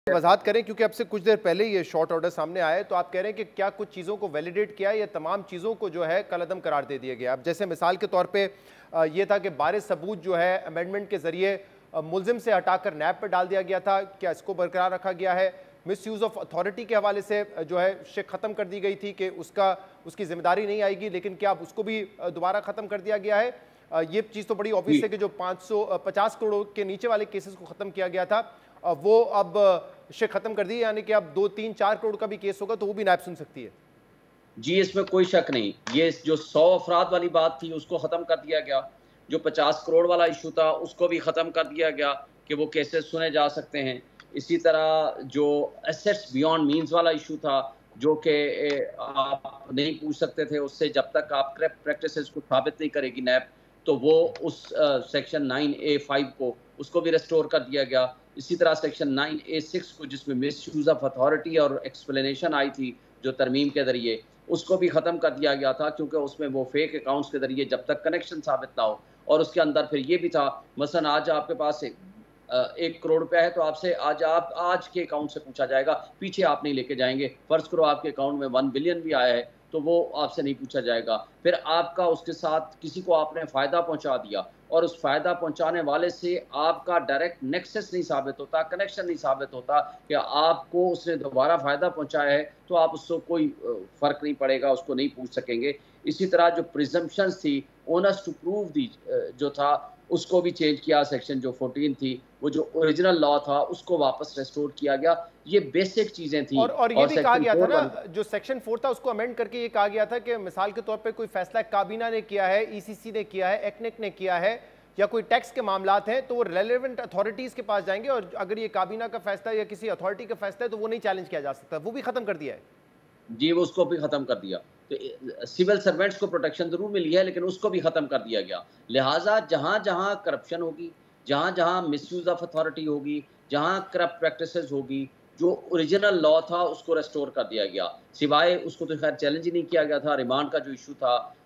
वजाहत करें, क्योंकि अब से कुछ देर पहले ये शॉर्ट ऑर्डर सामने आया है, तो आप कह रहे हैं कि क्या कुछ चीज़ों को वैलिडेट किया या तमाम चीज़ों को जो है कलअदम करार दे दिया गया। अब जैसे मिसाल के तौर पे ये था कि बारिश सबूत जो है अमेंडमेंट के जरिए मुलजिम से हटाकर नैब पर डाल दिया गया था, क्या इसको बरकरार रखा गया है? मिस यूज़ ऑफ अथॉरिटी के हवाले से जो है शिक ख़त्म कर दी गई थी कि उसकी जिम्मेदारी नहीं आएगी, लेकिन क्या अब उसको भी दोबारा ख़त्म कर दिया गया है? ये चीज़ तो बड़ी ऑब्वियस है कि जो 550 करोड़ के नीचे वाले केसेस को ख़त्म किया गया था वो अब शिक ख़त्म कर दी, यानी कि अब 2-3-4 करोड़ का भी केस होगा तो वो भी नायब सुन सकती है। जी, इसमें कोई शक नहीं। ये जो 100 अफराद वाली बात थी उसको ख़त्म कर दिया गया। जो 50 करोड़ वाला इश्यू था उसको भी ख़त्म कर दिया गया कि वो केसेस सुने जा सकते हैं। इसी तरह जो एसेट्स बियॉन्ड मीन्स वाला इश्यू था, जो कि आप नहीं पूछ सकते थे उससे जब तक आप करप्ट प्रैक्टिसेस को साबित नहीं करेगी नैब, तो वो उस सेक्शन 9A5 को उसको भी रिस्टोर कर दिया गया। इसी तरह सेक्शन 9A6 को, जिसमें मिसयूज़ ऑफ अथॉरिटी और एक्सप्लेनेशन आई थी जो तरमीम के ज़रिए, उसको भी ख़त्म कर दिया गया था, क्योंकि उसमें वो फेक अकाउंट्स के ज़रिए जब तक कनेक्शन साबित ना हो, और उसके अंदर फिर ये भी था, मसलन आज आपके पास 1 करोड़ रुपया है तो आपसे आज के अकाउंट से पूछा जाएगा, पीछे आप नहीं लेके जाएंगे। फ़र्ज़ करो आपके अकाउंट में 1 बिलियन भी आया है तो वो आपसे नहीं पूछा जाएगा। फिर आपका उसके साथ किसी को आपने फ़ायदा पहुंचा दिया और उस फ़ायदा पहुंचाने वाले से आपका डायरेक्ट नेक्सस नहीं साबित होता, कनेक्शन नहीं साबित होता कि आपको उसने दोबारा फ़ायदा पहुंचाया है, तो आप उससे कोई फ़र्क नहीं पड़ेगा, उसको नहीं पूछ सकेंगे। इसी तरह जो प्रिजम्पशंस थी, ओनर्स टू प्रूव दी जो था, उसको भी चेंज किया। सेक्शन जो 14 थी, वो जो ओरिजिनल लॉ था उसको वापस रिस्टोर किया गया। ये बेसिक चीज़ें थी। और ये भी कहा सेक्शन गया था 4 ना, वाली, जो सेक्शन 4 था उसको अमेंड करके ये कहा गया था कि मिसाल के तौर पे कोई फैसला काबीना ने किया है, ईसीसी ने किया है, एक्नेक ने किया है, या कोई टैक्स के मामलात हैं, तो वो रेलेवेंट अथॉरिटीज के पास जाएंगे, और अगर ये काबीना का फैसला या किसी अथॉरिटी का फैसला है तो वो नहीं चैलेंज किया जा सकता। वो भी खत्म कर दिया है। जी, वो उसको भी ख़त्म कर दिया। तो सिविल सर्वेंट्स को प्रोटेक्शन ज़रूर मिली है, लेकिन उसको भी ख़त्म कर दिया गया। लिहाज़ा जहाँ-जहाँ करप्शन होगी, जहाँ-जहाँ मिसयूज़ ऑफ अथॉरिटी होगी, जहाँ करप्ट प्रैक्टिसेज़ होगी, जो ओरिजिनल लॉ था उसको रिस्टोर कर दिया गया। सिवाय उसको तो ख़ैर चैलेंज ही नहीं किया गया था। रिमांड का जो इश्यू था,